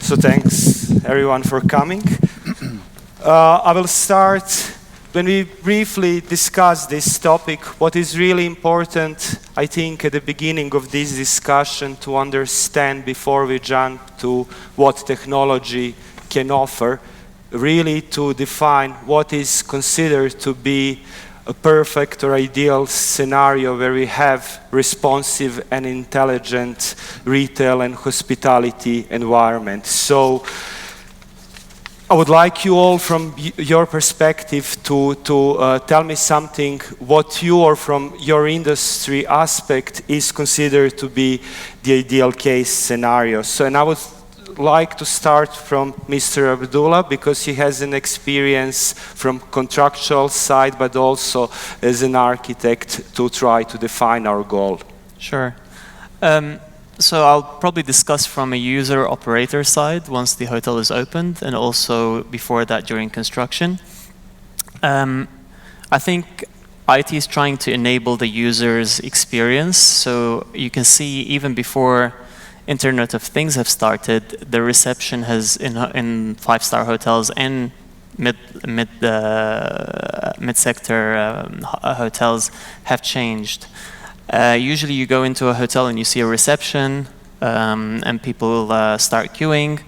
So thanks everyone for coming. I will start when we briefly discuss this topic. What is really important, I think, at the beginning of this discussion to understand before we jump to what technology can offer, really to define what is considered to be a perfect or ideal scenario where we have responsive and intelligent retail and hospitality environment. So I would like you all from your perspective to tell me something what you or from your industry aspect is considered to be the ideal case scenario. So, and I would like to start from Mr. Abdullah because he has an experience from contractual side but also as an architect to try to define our goal. Sure. So I'll probably discuss from a user operator side once the hotel is opened and also before that during construction. I think IT is trying to enable the user's experience. So you can see even before Internet of Things have started, the reception has in five-star hotels and mid-sector hotels have changed. Usually you go into a hotel and you see a reception and people start queuing.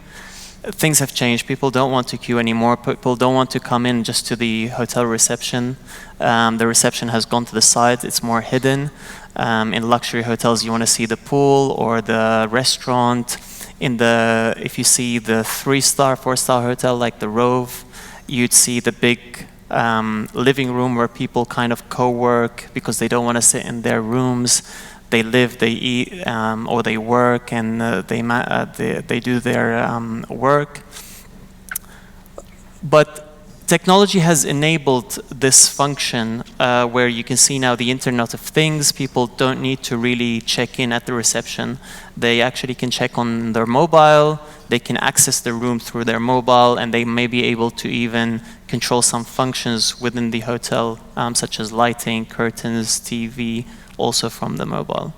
Things have changed. People don't want to queue anymore. People don't want to come in just to the hotel reception. The reception has gone to the side. It's more hidden. In luxury hotels, you want to see the pool or the restaurant. If you see the 3-star, 4-star hotel like the Rove, you'd see the big living room where people kind of co-work because they don't want to sit in their rooms. They live, they eat, or they work, and they do their work. But technology has enabled this function where you can see now the Internet of Things. People don't need to really check in at the reception. They actually can check on their mobile. They can access the room through their mobile, and they may be able to even control some functions within the hotel, such as lighting, curtains, TV, also from the mobile.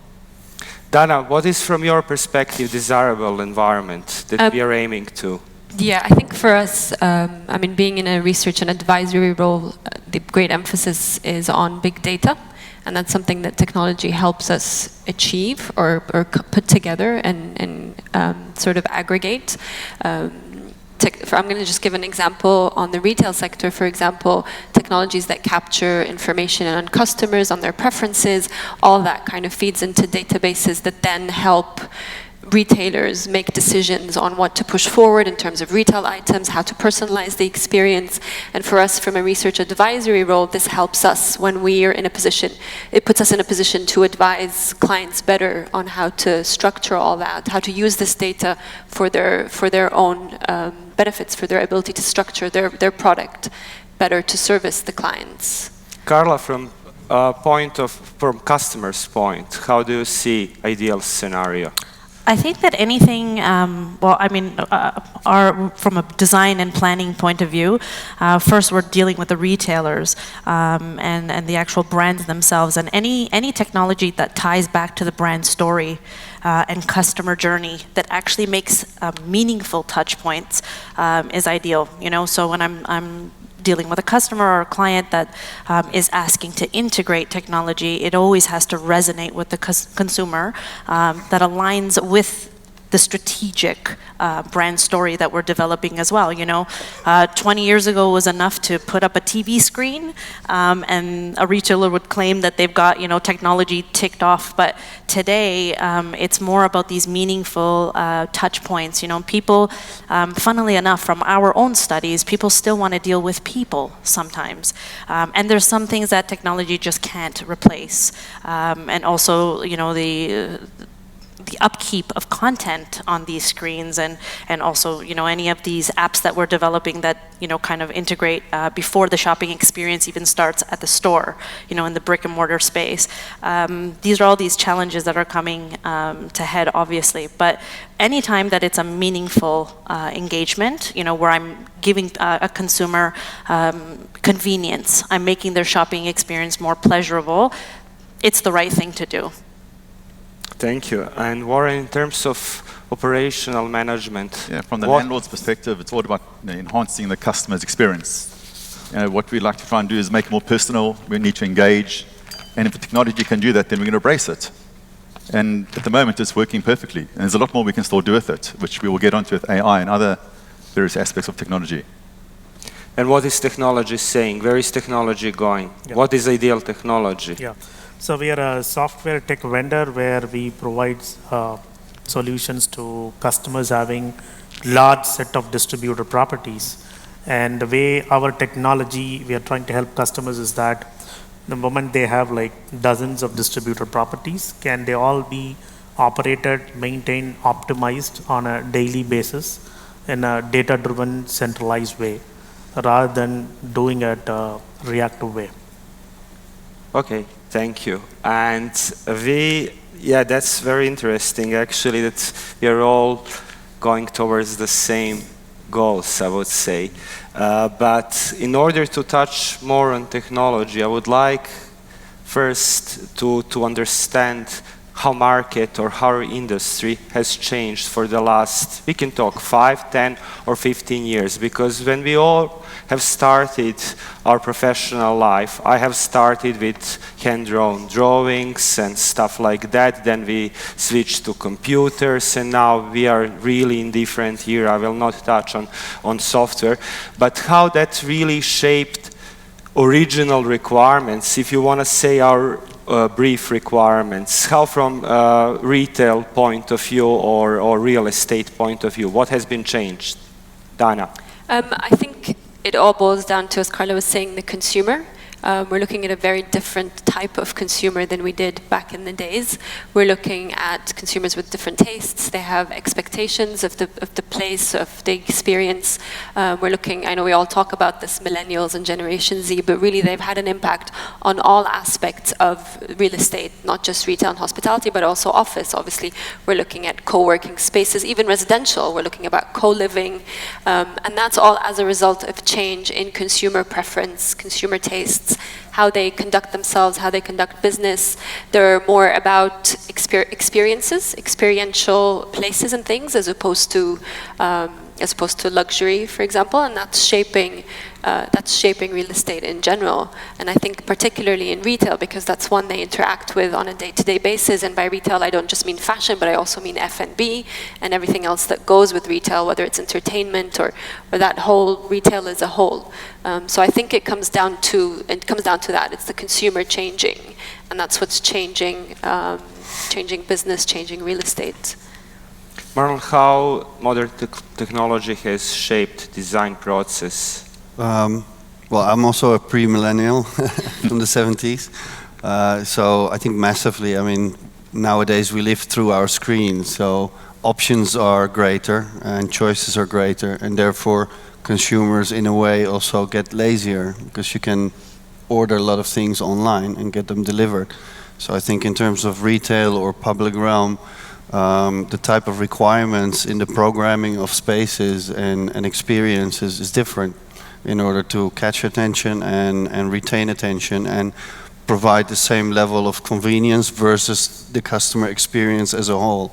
Dana, what is from your perspective desirable environment that we are aiming to? Yeah, I think for us, I mean, being in a research and advisory role, the great emphasis is on big data. And that's something that technology helps us achieve or put together and sort of aggregate. I'm going to just give an example on the retail sector, for example, technologies that capture information on customers, on their preferences, all that kind of feeds into databases that then help retailers make decisions on what to push forward in terms of retail items, how to personalize the experience. And for us, from a research advisory role, this helps us when we are in a position, it puts us in a position to advise clients better on how to structure all that, how to use this data for their own benefits, for their ability to structure their product better to service the clients. Carla, from customer's point, how do you see ideal scenario? I think that anything, well, I mean, from a design and planning point of view, first we're dealing with the retailers and the actual brands themselves, and any technology that ties back to the brand story and customer journey that actually makes meaningful touch points is ideal. You know, so when I'm dealing with a customer or a client that is asking to integrate technology, it always has to resonate with the consumer that aligns with the strategic brand story that we're developing as well. You know, 20 years ago was enough to put up a TV screen and a retailer would claim that they've got, you know, technology ticked off. But today, it's more about these meaningful touch points. You know, people, funnily enough, from our own studies, people still want to deal with people sometimes. And there's some things that technology just can't replace. And also, you know, the upkeep of content on these screens and also, you know, any of these apps that we're developing that, you know, kind of integrate before the shopping experience even starts at the store, you know, in the brick and mortar space. These are all these challenges that are coming to head, obviously, but anytime that it's a meaningful engagement, you know, where I'm giving a consumer convenience, I'm making their shopping experience more pleasurable, it's the right thing to do. Thank you. And Warren, in terms of operational management. Yeah, from the landlord's perspective, it's all about enhancing the customer's experience. What we like to try and do is make it more personal. We need to engage. And if the technology can do that, then we're going to embrace it. And at the moment, it's working perfectly. And there's a lot more we can still do with it, which we will get onto with AI and other various aspects of technology. And what is technology saying? Where is technology going? Yeah. What is ideal technology? Yeah. So we are a software tech vendor where we provide solutions to customers having large set of distributed properties. And the way our technology, we are trying to help customers is that the moment they have like dozens of distributed properties, can they all be operated, maintained, optimized on a daily basis in a data-driven, centralized way, rather than doing it a reactive way. Okay, thank you. And yeah, that's very interesting actually, that we are all going towards the same goals, I would say. But in order to touch more on technology, I would like first to understand how market or how our industry has changed for the last, we can talk 5, 10 or 15 years, because when we all have started our professional life, I have started with hand-drawn drawings and stuff like that, then we switched to computers, and now we are really in different era. I will not touch on software, but how that really shaped original requirements, if you want to say our brief requirements, how from retail point of view or real estate point of view, what has been changed? Dana? I think it all boils down to, as Carla was saying, the consumer. We're looking at a very different type of consumer than we did back in the days. We're looking at consumers with different tastes. They have expectations of the place, of the experience. We're looking, I know we all talk about this, millennials and Generation Z, but really they've had an impact on all aspects of real estate, not just retail and hospitality, but also office. Obviously, we're looking at co-working spaces, even residential. We're looking about co-living, and that's all as a result of change in consumer preference, consumer tastes, how they conduct themselves, how they conduct business. They're more about experiences, experiential places and things, as opposed to luxury, for example, and that's shaping real estate in general. And I think particularly in retail, because that's one they interact with on a day-to-day basis. And by retail, I don't just mean fashion, but I also mean F&B and everything else that goes with retail, whether it's entertainment or that whole retail as a whole. So I think it comes down to that. It's the consumer changing, and that's what's changing business, changing real estate. Marlon, how modern technology has shaped design process? Well, I'm also a pre-millennial from the 70s. So I think massively, I mean, nowadays we live through our screens, so options are greater and choices are greater, and therefore consumers in a way also get lazier, because you can order a lot of things online and get them delivered. So I think in terms of retail or public realm, the type of requirements in the programming of spaces and experiences is different in order to catch attention and retain attention and provide the same level of convenience versus the customer experience as a whole.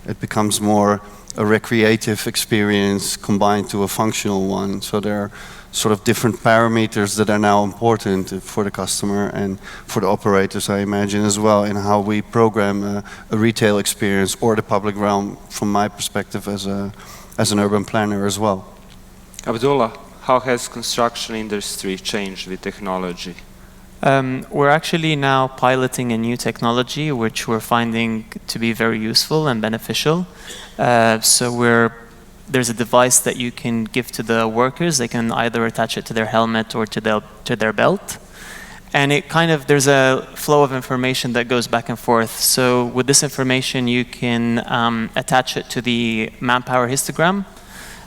It becomes more a recreative experience combined to a functional one. So there are sort of different parameters that are now important for the customer and for the operators, I imagine, as well, in how we program a retail experience or the public realm, from my perspective as an urban planner as well. Abdullah, how has construction industry changed with technology? We're actually now piloting a new technology which we're finding to be very useful and beneficial. There's a device that you can give to the workers. They can either attach it to their helmet or to their belt. And there's a flow of information that goes back and forth. So with this information, you can attach it to the manpower histogram.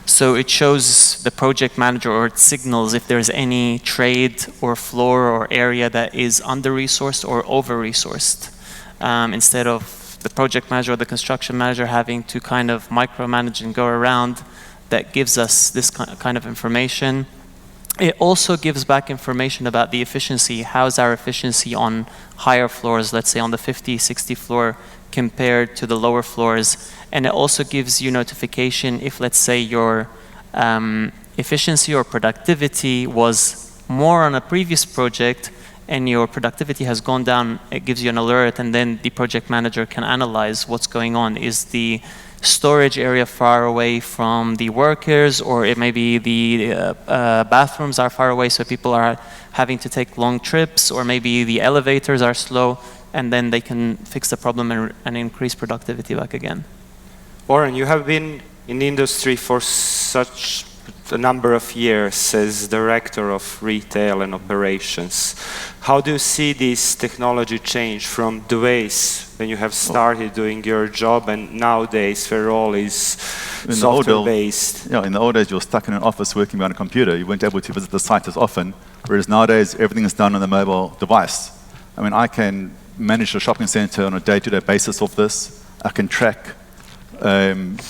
So it shows the project manager, or it signals if there's any trade or floor or area that is under-resourced or over-resourced. Instead of the project manager or the construction manager having to kind of micromanage and go around, that gives us this kind of information. It also gives back information about the efficiency. How's our efficiency on higher floors, let's say on the 50, 60 floor, compared to the lower floors. And it also gives you notification if, let's say, your efficiency or productivity was more on a previous project and your productivity has gone down. It gives you an alert, and then the project manager can analyze what's going on. Is the storage area far away from the workers, or it may be the bathrooms are far away, so people are having to take long trips, or maybe the elevators are slow, and then they can fix the problem and increase productivity back again. Warren, you have been in the industry for such a number of years as director of retail and operations. How do you see this technology change from the ways when you have started doing your job and nowadays where all is software-based? In the old days, you were stuck in an office working behind a computer. You weren't able to visit the site as often, whereas nowadays, everything is done on the mobile device. I mean, I can manage a shopping center on a day-to-day basis of this. I can track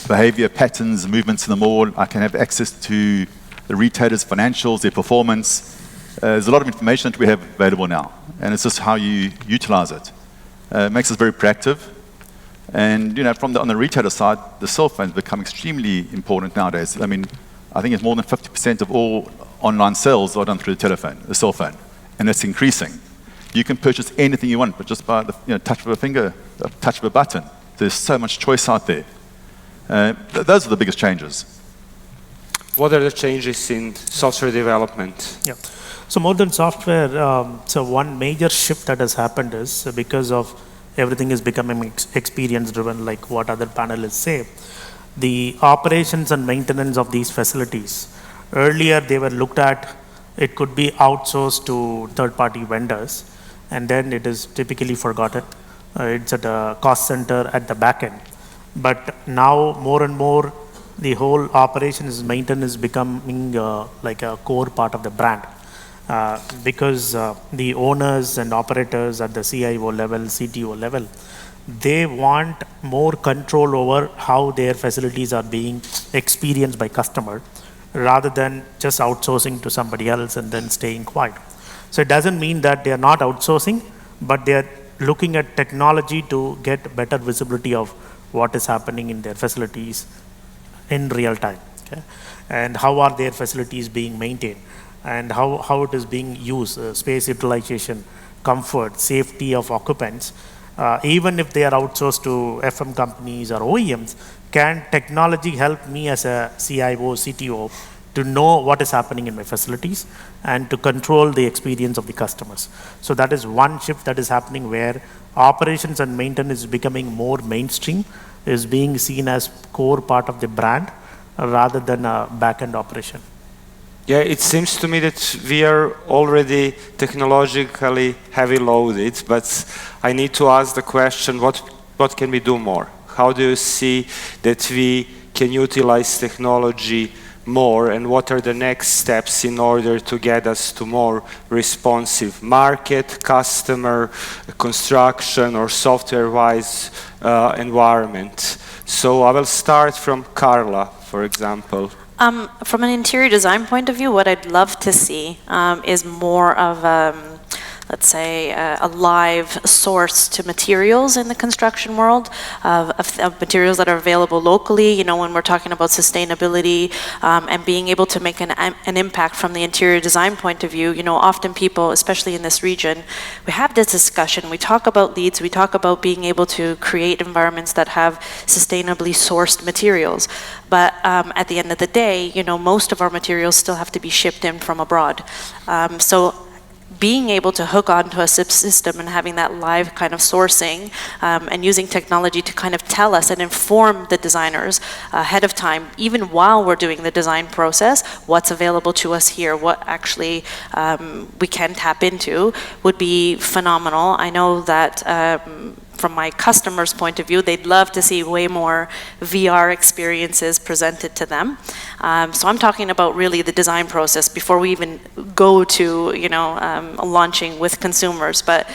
behavior patterns, movements in the mall. I can have access to the retailers' financials, their performance. There's a lot of information that we have available now, and it's just how you utilize it. It makes us very proactive. And on the retailer side, the cell phones become extremely important nowadays. I mean, I think it's more than 50% of all online sales are done through the telephone, the cell phone, and it's increasing. You can purchase anything you want, but just by the touch of a finger, the touch of a button. There's so much choice out there. Those are the biggest changes. What are the changes in software development? Yeah. So more than software, so one major shift that has happened is because of everything is becoming experience driven, like what other panelists say, the operations and maintenance of these facilities. Earlier they were looked at, it could be outsourced to third-party vendors, and then it is typically forgotten. It's at a cost center at the back end. But now more and more, the whole operations maintenance is becoming like a core part of the brand. Because the owners and operators at the CIO level, CTO level, they want more control over how their facilities are being experienced by customer, rather than just outsourcing to somebody else and then staying quiet. So it doesn't mean that they are not outsourcing, but they are looking at technology to get better visibility of what is happening in their facilities in real time. Okay? And how are their facilities being maintained, and how it is being used, space utilization, comfort, safety of occupants. Even if they are outsourced to FM companies or OEMs, can technology help me as a CIO, CTO to know what is happening in my facilities and to control the experience of the customers? So that is one shift that is happening, where operations and maintenance is becoming more mainstream, is being seen as core part of the brand rather than a back-end operation. Yeah, it seems to me that we are already technologically heavy loaded, but I need to ask the question, what can we do more? How do you see that we can utilize technology more, and what are the next steps in order to get us to more responsive market, customer, construction, or software-wise environment? So I will start from Carla, for example. From an interior design point of view, what I'd love to see is more of let's say, a live source to materials in the construction world, of materials that are available locally. You know, when we're talking about sustainability and being able to make an impact from the interior design point of view, you know, often people, especially in this region, we have this discussion. We talk about LEEDs, we talk about being able to create environments that have sustainably sourced materials. But at the end of the day, you know, most of our materials still have to be shipped in from abroad. So being able to hook onto a system and having that live kind of sourcing and using technology to kind of tell us and inform the designers ahead of time, even while we're doing the design process, what's available to us here, what actually we can tap into, would be phenomenal. I know that from my customers' point of view, they'd love to see way more VR experiences presented to them. So I'm talking about really the design process before we even go to, you know, launching with consumers. But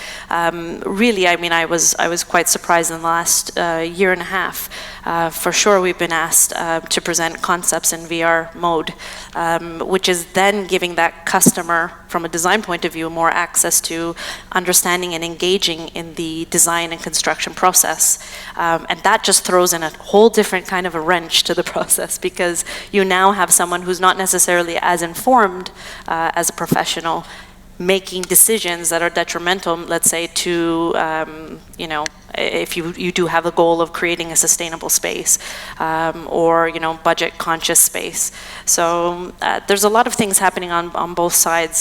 really, I mean, I was quite surprised in the last year and a half. For sure, we've been asked to present concepts in VR mode, which is then giving that customer from a design point of view, more access to understanding and engaging in the design and construction process. And that just throws in a whole different kind of a wrench to the process, because you now have someone who's not necessarily as informed as a professional, making decisions that are detrimental, let's say, to, you know, if you do have a goal of creating a sustainable space, or, you know, budget-conscious space. So there's a lot of things happening on both sides,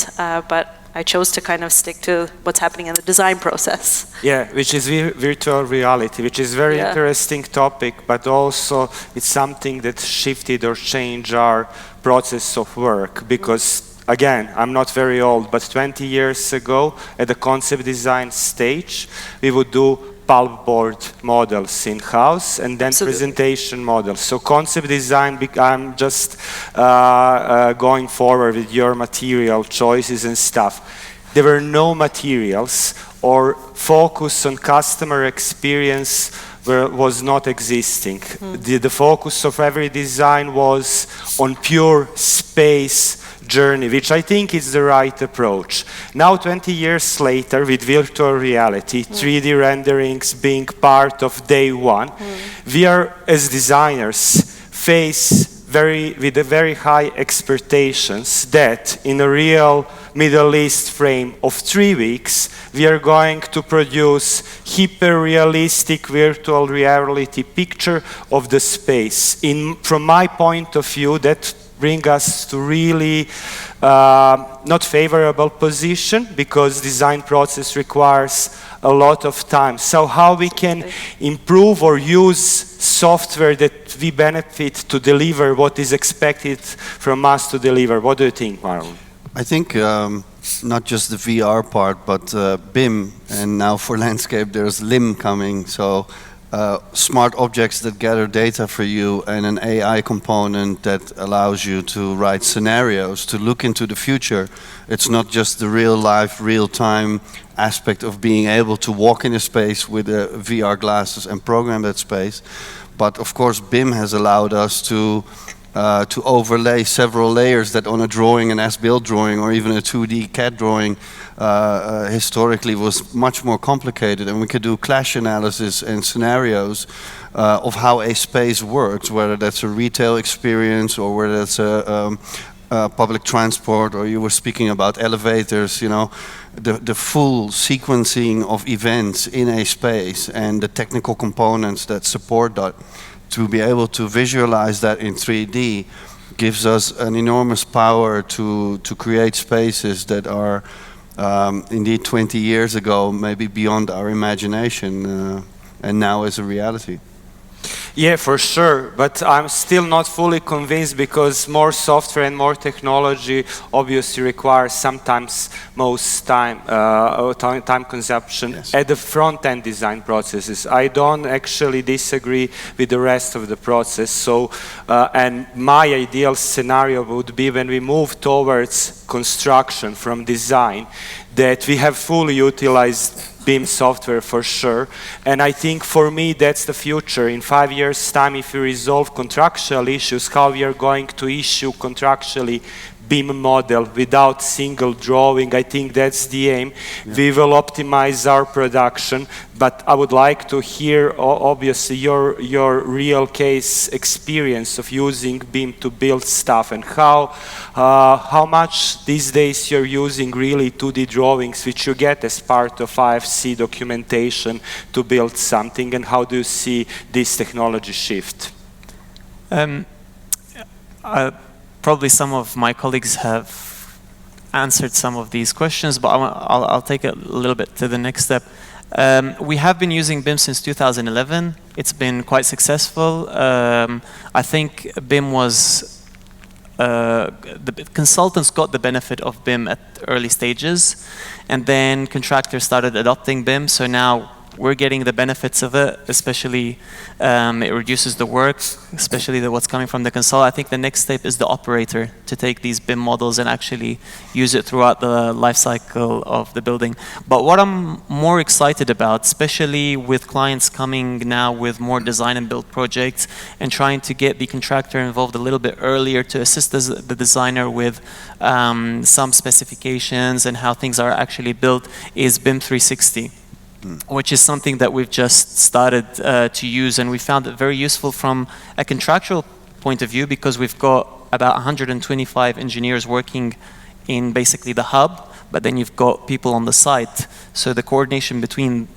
but I chose to kind of stick to what's happening in the design process. Yeah, which is virtual reality, which is very interesting topic, but also it's something that shifted or changed our process of work, because again, I'm not very old, but 20 years ago, at the concept design stage, we would do pulpboard models in-house and then presentation models. So concept design, I'm just going forward with your material choices and stuff. There were no materials, or focus on customer experience was not existing. The focus of every design was on pure space journey, which I think is the right approach. Now, 20 years later, with virtual reality, 3D renderings being part of day one, we are, as designers, face with a very high expectations that in a real Middle East frame of 3 weeks, we are going to produce hyper-realistic virtual reality picture of the space. From my point of view, that bring us to really not favorable position, because design process requires a lot of time. So how we can improve or use software that we benefit to deliver what is expected from us to deliver? What do you think, Marlon? I think not just the VR part, but BIM, and now for landscape there's LIM coming. So smart objects that gather data for you, and an AI component that allows you to write scenarios, to look into the future. It's not just the real life, real time aspect of being able to walk in a space with VR glasses and program that space. But of course BIM has allowed us to overlay several layers that on a drawing, an as-built drawing, or even a 2D CAD drawing historically was much more complicated, and we could do clash analysis and scenarios of how a space works, whether that's a retail experience or whether that's a public transport, or you were speaking about elevators, you know, the full sequencing of events in a space and the technical components that support that. To be able to visualize that in 3D gives us an enormous power to create spaces that are indeed 20 years ago maybe beyond our imagination, and now is a reality. Yeah, for sure, but I'm still not fully convinced, because more software and more technology obviously requires sometimes most time consumption at the front-end design processes. I don't actually disagree with the rest of the process. So, and my ideal scenario would be when we move towards construction from design, that we have fully utilized BIM software for sure, and I think for me that's the future. In 5 years' time, if we resolve contractual issues, how we are going to issue contractually BIM model without single drawing, I think that's the aim. Yeah. We will optimize our production, but I would like to hear obviously your real case experience of using BIM to build stuff, and how much these days you're using really 2D drawings, which you get as part of RHC documentation to build something, and how do you see this technology shift? Probably some of my colleagues have answered some of these questions, but I'll take it a little bit to the next step. We have been using BIM since 2011. It's been quite successful. I think BIM was, the consultants got the benefit of BIM at early stages, and then contractors started adopting BIM, so now we're getting the benefits of it, especially it reduces the work, especially what's coming from the consultant. I think the next step is the operator to take these BIM models and actually use it throughout the life cycle of the building. But what I'm more excited about, especially with clients coming now with more design and build projects and trying to get the contractor involved a little bit earlier to assist the designer with some specifications and how things are actually built, is BIM 360. Which is something that we've just started to use, and we found it very useful from a contractual point of view, because we've got about 125 engineers working in basically the hub, but then you've got people on the site. So the coordination between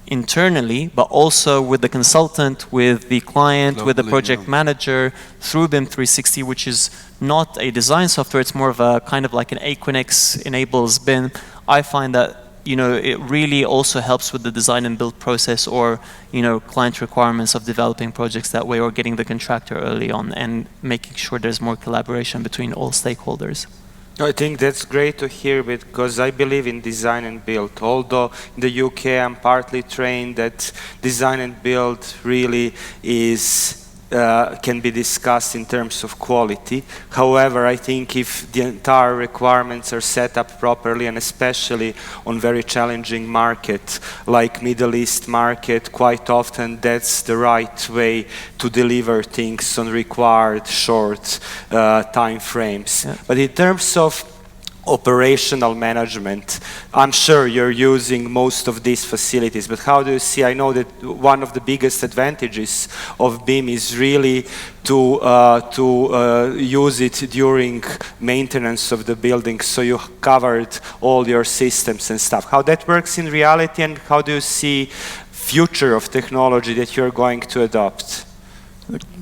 internally, but also with the consultant, with the client, locally, with the project manager, through BIM 360, which is not a design software, it's more of a kind of like an Aquinix enables BIM. I find that it really also helps with the design and build process, or client requirements of developing projects that way, or getting the contractor early on and making sure there's more collaboration between all stakeholders. I think that's great to hear, because I believe in design and build. Although in the UK I'm partly trained that design and build really can be discussed in terms of quality. However, I think if the entire requirements are set up properly, and especially on very challenging market like Middle East market, quite often that's the right way to deliver things on required short time frames. Yeah. But in terms of operational management, I'm sure you're using most of these facilities, but how do you see? I know that one of the biggest advantages of BIM is really to use it during maintenance of the building, so you covered all your systems and stuff. How that works in reality, and how do you see future of technology that you're going to adopt?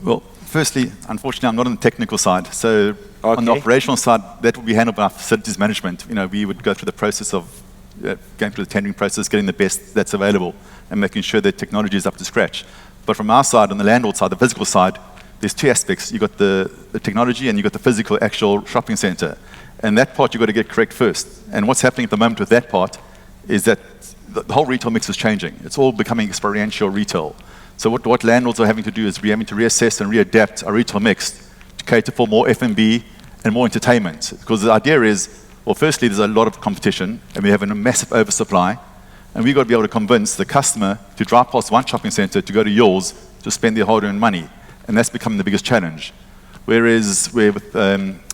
Well, firstly, unfortunately, I'm not on the technical side, so on the operational side, that will be handled by our facilities management. We would go through the process of going through the tendering process, getting the best that's available, and making sure that technology is up to scratch. But from our side, on the landlord side, the physical side, there's two aspects. You've got the technology, and you've got the physical, actual shopping center. And that part you've got to get correct first. And what's happening at the moment with that part is that the whole retail mix is changing. It's all becoming experiential retail. So what landlords are having to do is we're having to reassess and readapt our retail mix to cater for more F&B and more entertainment. Because the idea is, well, firstly, there's a lot of competition, and we have a massive oversupply, and we've got to be able to convince the customer to drive past one shopping center to go to yours to spend their hard-earned money. And that's becoming the biggest challenge. Whereas with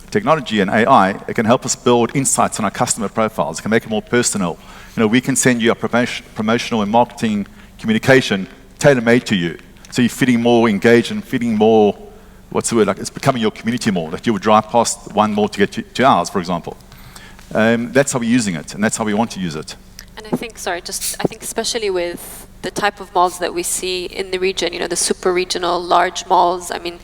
technology and AI, it can help us build insights on our customer profiles. It can make it more personal. We can send you a promotional and marketing communication tailor-made to you. So you're feeling more engaged and feeling more, what's the word, like it's becoming your community more, that you would drive past one more to get to ours, for example. That's how we're using it, and that's how we want to use it. And I think, I think especially with the type of malls that we see in the region, the super regional, large malls, I mean,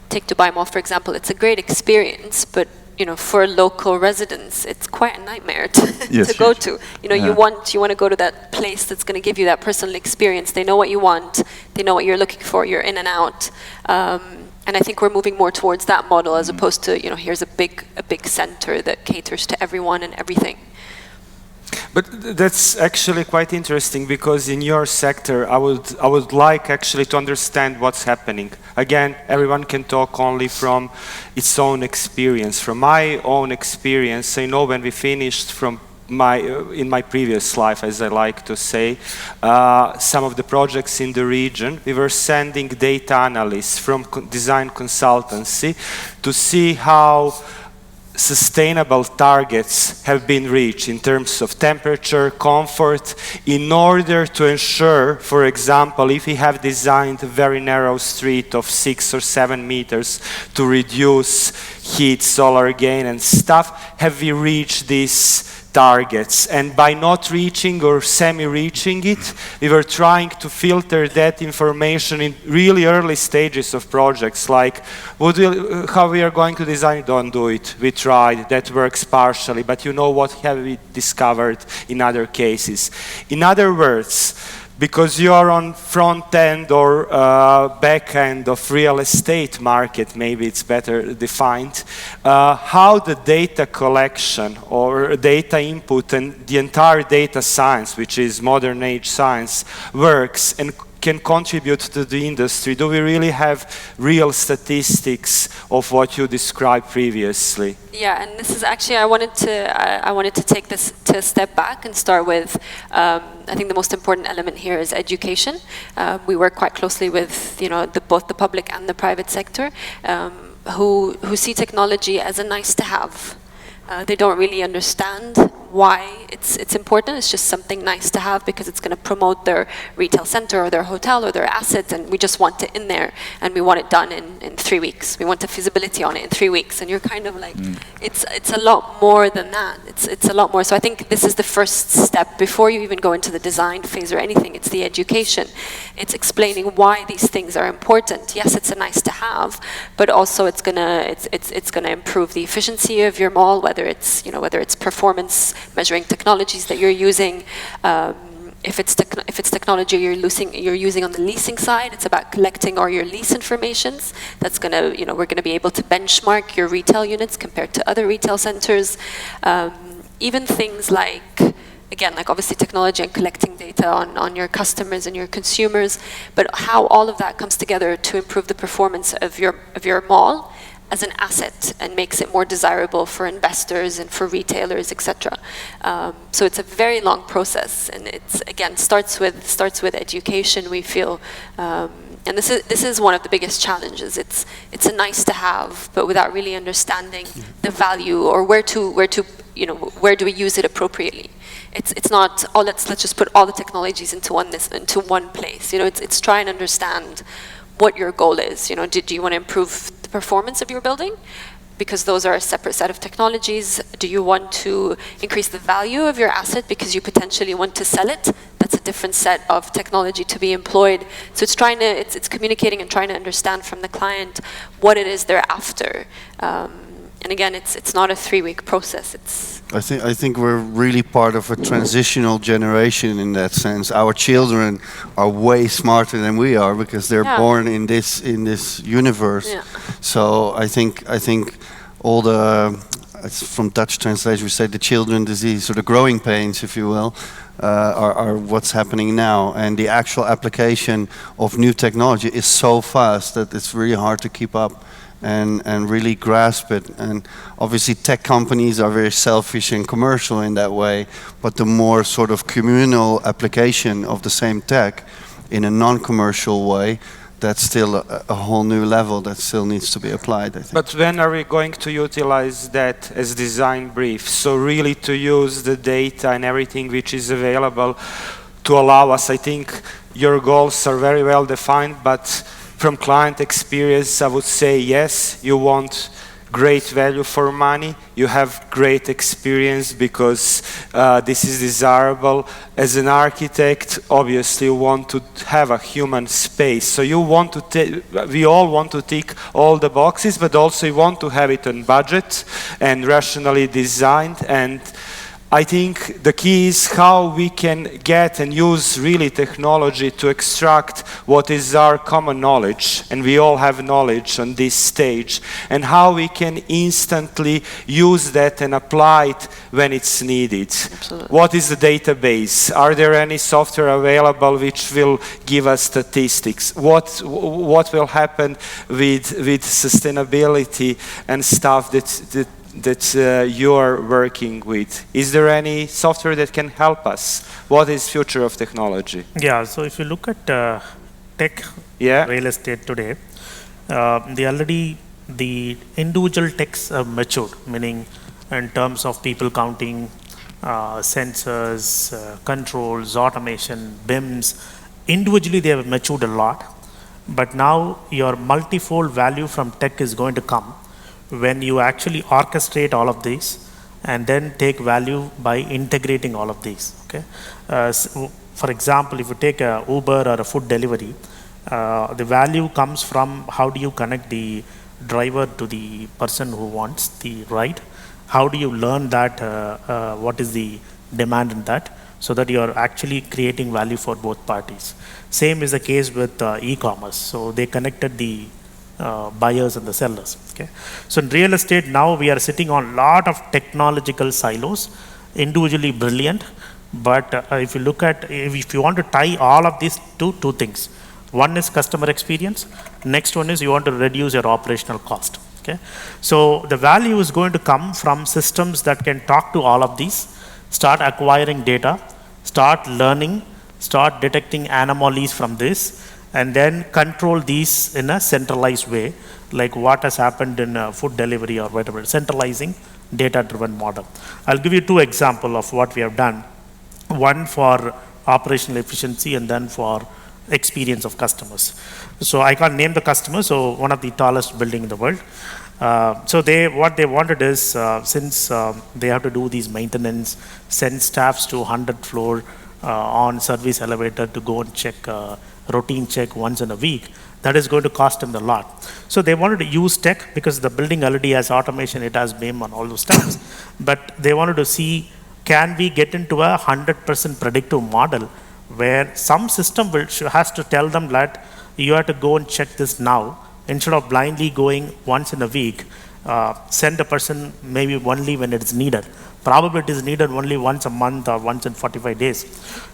take Dubai Mall, for example, it's a great experience, but for local residents, it's quite a nightmare to go to. You want to go to that place that's going to give you that personal experience. They know what you want. They know what you're looking for. You're in and out. And I think we're moving more towards that model as opposed to, here's a big center that caters to everyone and everything. But that's actually quite interesting, because in your sector, I would like actually to understand what's happening. Again, everyone can talk only from its own experience. From my own experience, I know when we finished from in my previous life, as I like to say, some of the projects in the region, we were sending data analysts from design consultancy to see how sustainable targets have been reached in terms of temperature, comfort, in order to ensure, for example, if we have designed a very narrow street of 6 or 7 meters to reduce heat, solar gain and stuff, have we reached these targets? And by not reaching or semi-reaching it, we were trying to filter that information in really early stages of projects, like how we are going to design, don't do it. We tried, that works partially, but what have we discovered in other cases? In other words, because you are on front end or back end of real estate market, maybe it's better defined, how the data collection or data input and the entire data science, which is modern age science, works and can contribute to the industry. Do we really have real statistics of what you described previously? Yeah, and this is actually, I wanted to take this to a step back and start with, I think the most important element here is education. We work quite closely with, both the public and the private sector, who see technology as a nice to have. They don't really understand why it's important. It's just something nice to have because it's going to promote their retail center or their hotel or their assets, and we just want it in there, and we want it done in 3 weeks. We want a feasibility on it in 3 weeks, and you're kind of like, it's a lot more than that. It's a lot more. So I think this is the first step before you even go into the design phase or anything. It's the education. It's explaining why these things are important. Yes, it's a nice to have, but also it's gonna improve the efficiency of your mall, whether it's performance measuring technologies that you're using. If it's technology you're using on the leasing side, it's about collecting all your lease informations. That's gonna, we're gonna be able to benchmark your retail units compared to other retail centers. Even things like, again, like obviously technology and collecting data on your customers and your consumers, but how all of that comes together to improve the performance of your mall as an asset and makes it more desirable for investors and for retailers, etc. So it's a very long process, and it's, again, starts with education, we feel, and this is one of the biggest challenges. It's a nice to have, but without really understanding the value or where do we use it appropriately. It's not, oh, let's just put all the technologies into one place. It's try and understand what your goal is. Do you want to improve the performance of your building? Because those are a separate set of technologies. Do you want to increase the value of your asset because you potentially want to sell it? That's a different set of technology to be employed. So it's communicating and trying to understand from the client what it is they're after. And again, it's not a 3-week process. I think we're really part of a transitional generation in that sense. Our children are way smarter than we are because they're born in this universe. Yeah. So I think all the, it's from Dutch translation, we say the children disease or the growing pains, if you will, are what's happening now. And the actual application of new technology is so fast that it's really hard to keep up and really grasp it. And obviously tech companies are very selfish and commercial in that way, but the more sort of communal application of the same tech in a non-commercial way, that's still a whole new level that still needs to be applied, I think. But when are we going to utilize that as design brief? So really to use the data and everything which is available to allow us, I think your goals are very well defined, but from client experience, I would say yes, you want great value for money, you have great experience because this is desirable. As an architect, obviously you want to have a human space. So you want to we all want to tick all the boxes, but also you want to have it on budget and rationally designed. And I think the key is how we can get and use really technology to extract what is our common knowledge, and we all have knowledge on this stage, and how we can instantly use that and apply it when it's needed. Absolutely. What is the database? Are there any software available which will give us statistics? What will happen with sustainability and stuff that you're working with? Is there any software that can help us? What is future of technology? Yeah, so if you look at tech real estate today, the individual techs are matured, meaning in terms of people counting, sensors, controls, automation, BIMs. Individually they have matured a lot, but now your multifold value from tech is going to come when you actually orchestrate all of these and then take value by integrating all of these. Okay, so for example, if you take a Uber or a food delivery, the value comes from how do you connect the driver to the person who wants the ride. How do you learn that, what is the demand in that? so that you are actually creating value for both parties. Same is the case with e-commerce. So they connected the buyers and the sellers. Okay? So in real estate now we are sitting on a lot of technological silos, individually brilliant, but if you look at, if you want to tie all of these to two things, one is customer experience, next one is you want to reduce your operational cost. Okay? So the value is going to come from systems that can talk to all of these, start acquiring data, start learning, start detecting anomalies from this, and then control these in a centralized way, like what has happened in food delivery or whatever, centralizing data-driven model. I'll give you two examples of what we have done. One for operational efficiency and then for experience of customers. So I can't name the customer, so one of the tallest building in the world. So what they wanted is, since they have to do these maintenance, send staffs to 100th floor on service elevator to go and check, routine check once in a week, that is going to cost them a lot. So they wanted to use tech because the building already has automation, it has BIM and all those stuff. But they wanted to see, can we get into a 100% predictive model where some system has to tell them that you have to go and check this now, instead of blindly going once in a week, send a person maybe only when it's needed. Probably it is needed only once a month or once in 45 days.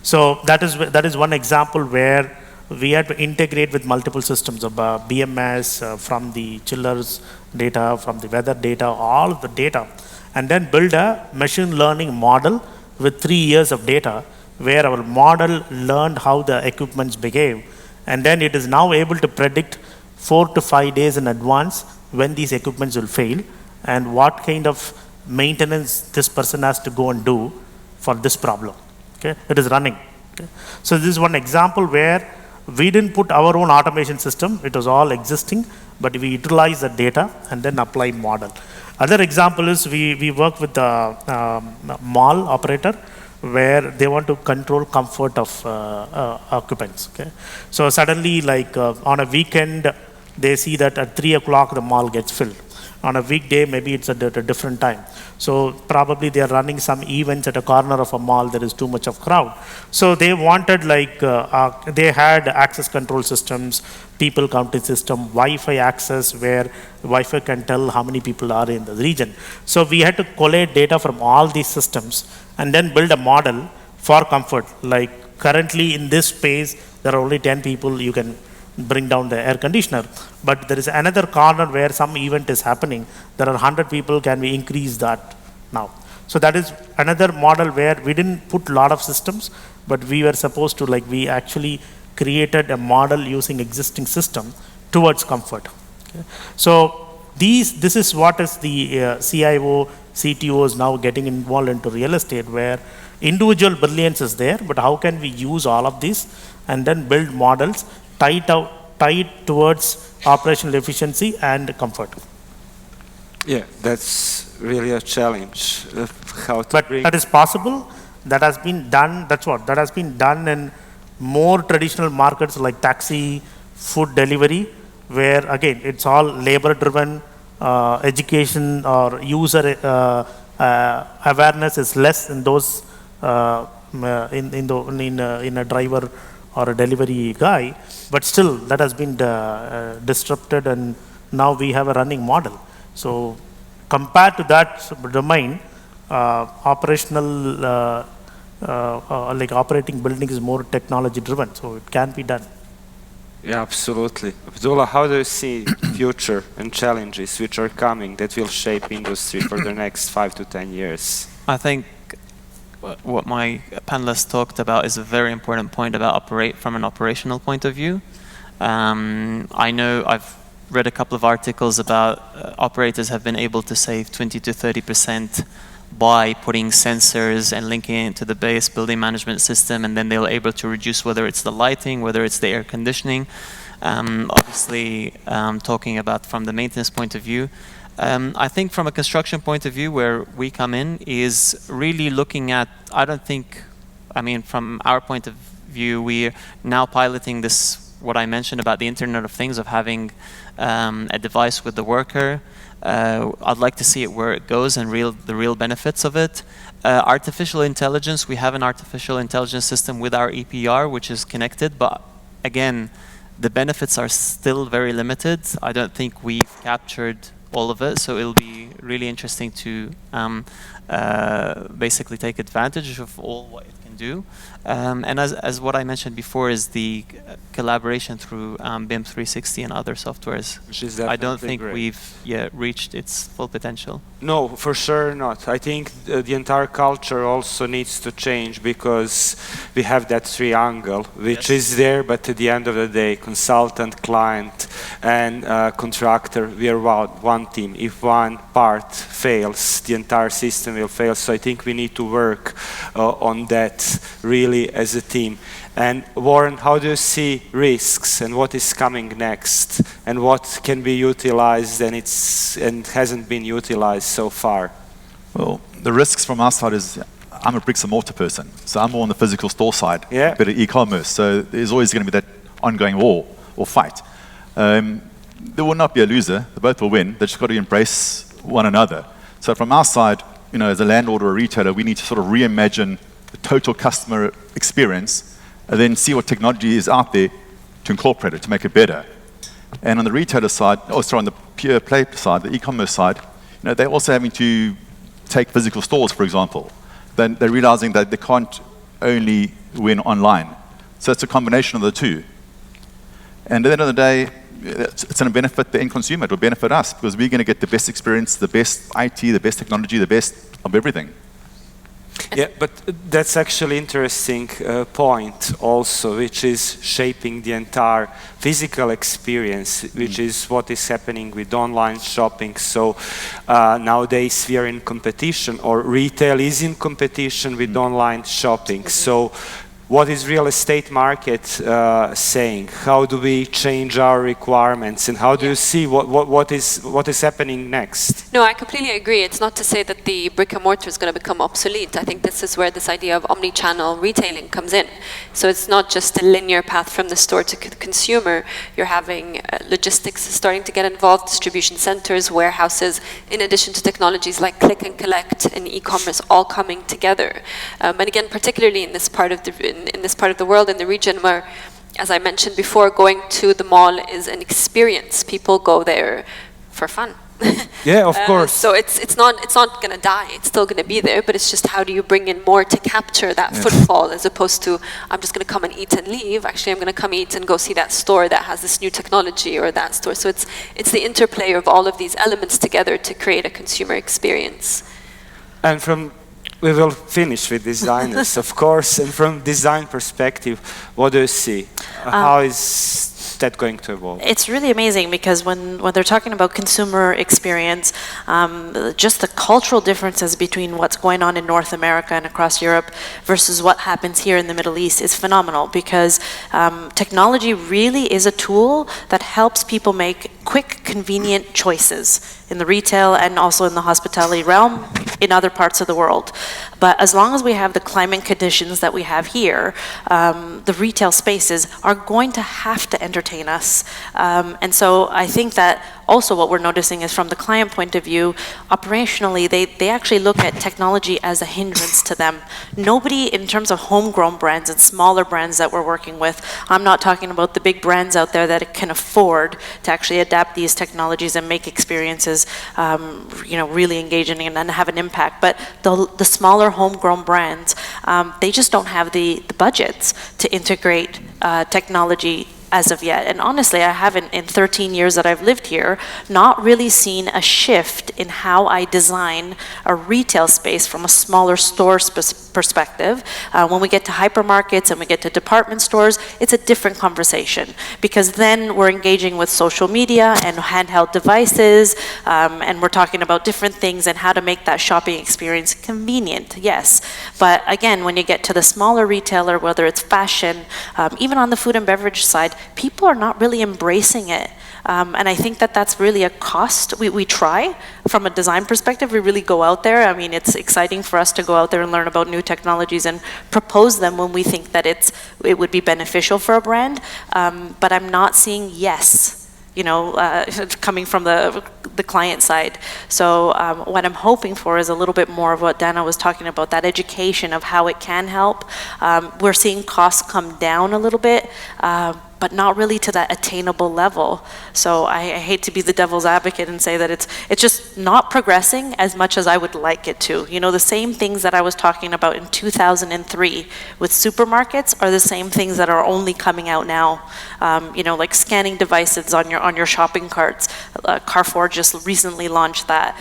So that is one example where we had to integrate with multiple systems of BMS, from the chillers data, from the weather data, all of the data, and then build a machine learning model with 3 years of data, where our model learned how the equipments behave, and then it is now able to predict 4 to 5 days in advance when these equipments will fail and what kind of maintenance this person has to go and do for this problem. Okay? It is running. Okay? So this is one example where we didn't put our own automation system, it was all existing, but we utilize the data and then apply model. Other example is we work with the mall operator, where they want to control comfort of occupants. Okay? So suddenly, like on a weekend, they see that at 3 o'clock the mall gets filled. On a weekday, maybe it's at a different time. So probably they are running some events at a corner of a mall, there is too much of crowd. So they wanted, like, they had access control systems, people counting system, Wi-Fi access, where Wi-Fi can tell how many people are in the region. So we had to collate data from all these systems and then build a model for comfort. Like currently in this space, there are only 10 people, you can bring down the air conditioner. But there is another corner where some event is happening, there are 100 people, can we increase that now? So that is another model where we didn't put a lot of systems, but we were supposed to, like, we actually created a model using existing system towards comfort. Okay? So this is what is the CIO, CTO is now getting involved into real estate, where individual brilliance is there, but how can we use all of this and then build models tied towards operational efficiency and comfort. Yeah, that's really a challenge. But that is possible. That has been done. That's what that has been done in more traditional markets like taxi, food delivery, where again it's all labor-driven. Education or user awareness is less in those in a driver or a delivery guy, but still that has been disrupted, and now we have a running model. So compared to that domain, operational like operating building is more technology driven, so it can be done. Yeah, absolutely. Abdullah, how do you see future and challenges which are coming that will shape industry for the next 5 to 10 years? I think what my panelists talked about is a very important point about operate from an operational point of view. I know I've read a couple of articles about operators have been able to save 20 to 30% by putting sensors and linking it to the base building management system, and then they're able to reduce whether it's the lighting, whether it's the air conditioning. Obviously, talking about from the maintenance point of view, I think from a construction point of view, where we come in is really looking at, I mean, from our point of view, we're now piloting this what I mentioned about the Internet of Things, of having a device with the worker. I'd like to see it where it goes and the real benefits of it. Artificial intelligence, we have an artificial intelligence system with our EPR, which is connected, but again, the benefits are still very limited. I don't think we've captured all of it, so it'll be really interesting to basically take advantage of all what it can do. And as what I mentioned before is the collaboration through BIM 360 and other softwares. Which is I don't think great. we've yet reached its full potential. No, for sure not. I think the entire culture also needs to change because we have that triangle, which is there, but at the end of the day, consultant, client, and contractor, we are one team. If one part fails, the entire system will fail. So I think we need to work on that really as a team. And Warren, how do you see risks and what is coming next and what can be utilized and hasn't been utilized so far? Well, the risks from our side is I'm a bricks and mortar person, so I'm more on the physical store side, a bit of e-commerce. So there's always going to be that ongoing war or fight. There will not be a loser. They both will win. They just got to embrace one another. So from our side, you know, as a landlord or a retailer, we need to sort of reimagine the total customer experience and then see what technology is out there to incorporate it, to make it better. And on the retailer side, on the pure play side, the e-commerce side, you know, they're also having to take physical stores, for example. Then they're realizing that they can't only win online. So it's a combination of the two. And at the end of the day, it's going to benefit the end consumer. It will benefit us because we're going to get the best experience, the best IT, the best technology, the best of everything. Yeah, but that's actually interesting point also, which is shaping the entire physical experience, which is what is happening with online shopping. So nowadays we are in competition, or retail is in competition with online shopping. So what is real estate market saying? How do we change our requirements, and how do you see what is happening next? No, I completely agree. It's not to say that the brick and mortar is going to become obsolete. I think this is where this idea of omni-channel retailing comes in. So it's not just a linear path from the store to the consumer. You're having logistics starting to get involved, distribution centers, warehouses, in addition to technologies like click and collect and e-commerce all coming together. And again, particularly in this part of the world, in the region where, as I mentioned before, going to the mall is an experience. People go there for fun. Yeah, of course. So it's not going to die. It's still going to be there, but it's just how do you bring in more to capture that footfall, as opposed to I'm just going to come and eat and leave. Actually, I'm going to come eat and go see that store that has this new technology, or that store. So it's the interplay of all of these elements together to create a consumer experience. And we will finish with designers, of course. And from design perspective, what do you see? How is that going to evolve? It's really amazing because when they're talking about consumer experience, just the cultural differences between what's going on in North America and across Europe versus what happens here in the Middle East is phenomenal, because technology really is a tool that helps people make quick, convenient choices in the retail and also in the hospitality realm in other parts of the world. But as long as we have the climate conditions that we have here, the retail spaces are going to have to entertain us. And so I think that also what we're noticing is from the client point of view, operationally, they actually look at technology as a hindrance to them. Nobody, in terms of homegrown brands and smaller brands that we're working with, I'm not talking about the big brands out there that can afford to actually adapt these technologies and make experiences really engaging and have an impact. But the smaller homegrown brands, they just don't have the budgets to integrate technology as of yet. And honestly, I haven't, in 13 years that I've lived here, not really seen a shift in how I design a retail space from a smaller store perspective. When we get to hypermarkets and we get to department stores, it's a different conversation, because then we're engaging with social media and handheld devices, and we're talking about different things and how to make that shopping experience convenient, yes. But again, when you get to the smaller retailer, whether it's fashion, even on the food and beverage side, people are not really embracing it. And I think that that's really a cost. We try from a design perspective, we really go out there. I mean, it's exciting for us to go out there and learn about new technologies and propose them when we think that it would be beneficial for a brand. But I'm not seeing yes, you know, coming from the client side. So what I'm hoping for is a little bit more of what Dana was talking about, that education of how it can help. We're seeing costs come down a little bit, but not really to that attainable level. So I hate to be the devil's advocate and say that it's just not progressing as much as I would like it to. You know, the same things that I was talking about in 2003 with supermarkets are the same things that are only coming out now. You know, like scanning devices on your shopping carts. Carrefour just recently launched that.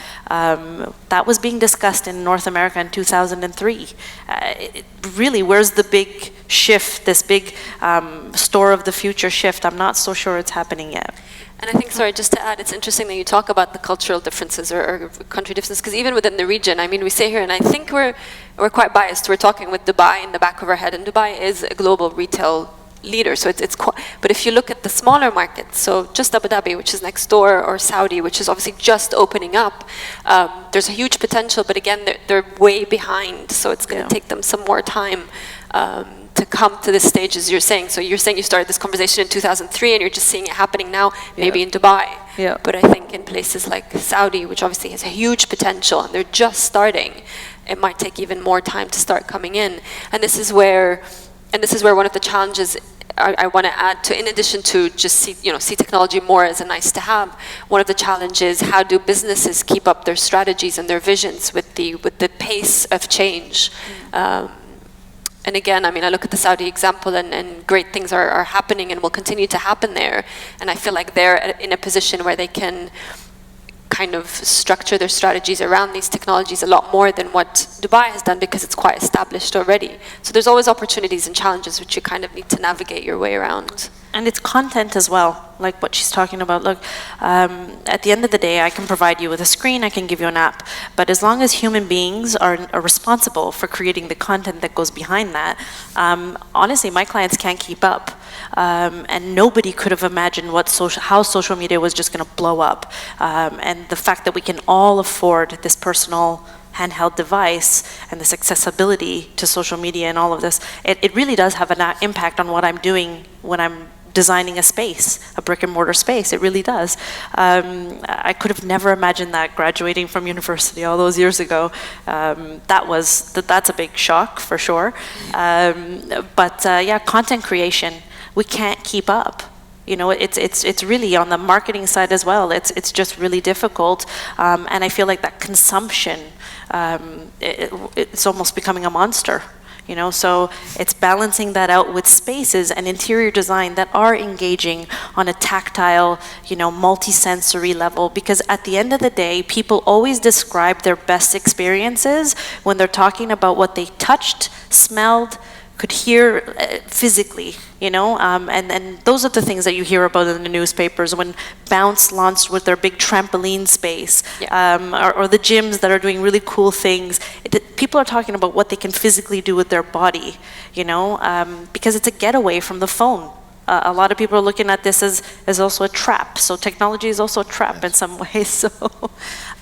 That was being discussed in North America in 2003. Really, where's the big shift, this big store of the future shift? I'm not so sure it's happening yet. And I think, sorry, just to add, it's interesting that you talk about the cultural differences or country differences, because even within the region, I mean, we say here, and I think we're quite biased. We're talking with Dubai in the back of our head, and Dubai is a global retail leader, so it's quite, but if you look at the smaller markets, so just Abu Dhabi, which is next door, or Saudi, which is obviously just opening up, there's a huge potential, but again, they're way behind, so it's going to take them some more time to come to this stage, as you're saying. So you're saying you started this conversation in 2003 and you're just seeing it happening now, maybe in Dubai. Yeah. But I think in places like Saudi, which obviously has a huge potential, and they're just starting, it might take even more time to start coming in. And this is where one of the challenges I want to add to, in addition to just see technology more as a nice to have, one of the challenges, how do businesses keep up their strategies and their visions with the pace of change? And again, I mean, I look at the Saudi example, and great things are happening and will continue to happen there. And I feel like they're in a position where they can kind of structure their strategies around these technologies a lot more than what Dubai has done, because it's quite established already. So there's always opportunities and challenges which you kind of need to navigate your way around. And it's content as well, like what she's talking about. Look, at the end of the day, I can provide you with a screen, I can give you an app, but as long as human beings are responsible for creating the content that goes behind that, honestly, my clients can't keep up. And nobody could have imagined how social media was just going to blow up. And the fact that we can all afford this personal handheld device and this accessibility to social media and all of this, it really does have an impact on what I'm doing when I'm designing a space, a brick and mortar space. It really does. I could have never imagined that graduating from university all those years ago. That's a big shock for sure. But yeah, content creation, we can't keep up. You know, it's really on the marketing side as well. It's just really difficult, and I feel like that consumption, it's almost becoming a monster. You know, so it's balancing that out with spaces and interior design that are engaging on a tactile, you know, multi-sensory level, because at the end of the day, people always describe their best experiences when they're talking about what they touched, smelled, could hear physically, you know, and those are the things that you hear about in the newspapers when Bounce launched with their big trampoline space, or the gyms that are doing really cool things. People are talking about what they can physically do with their body, you know, because it's a getaway from the phone. A lot of people are looking at this as also a trap. So technology is also a trap in some ways. So,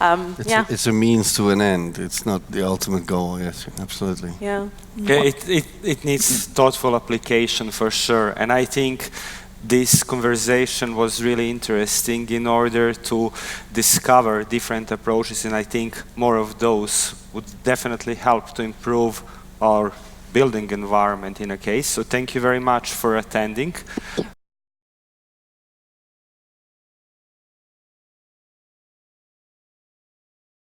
yeah. It's a means to an end. It's not the ultimate goal. Yes, absolutely. Yeah. It needs thoughtful application for sure. And I think this conversation was really interesting in order to discover different approaches. And I think more of those would definitely help to improve our building environment in a case. So thank you very much for attending.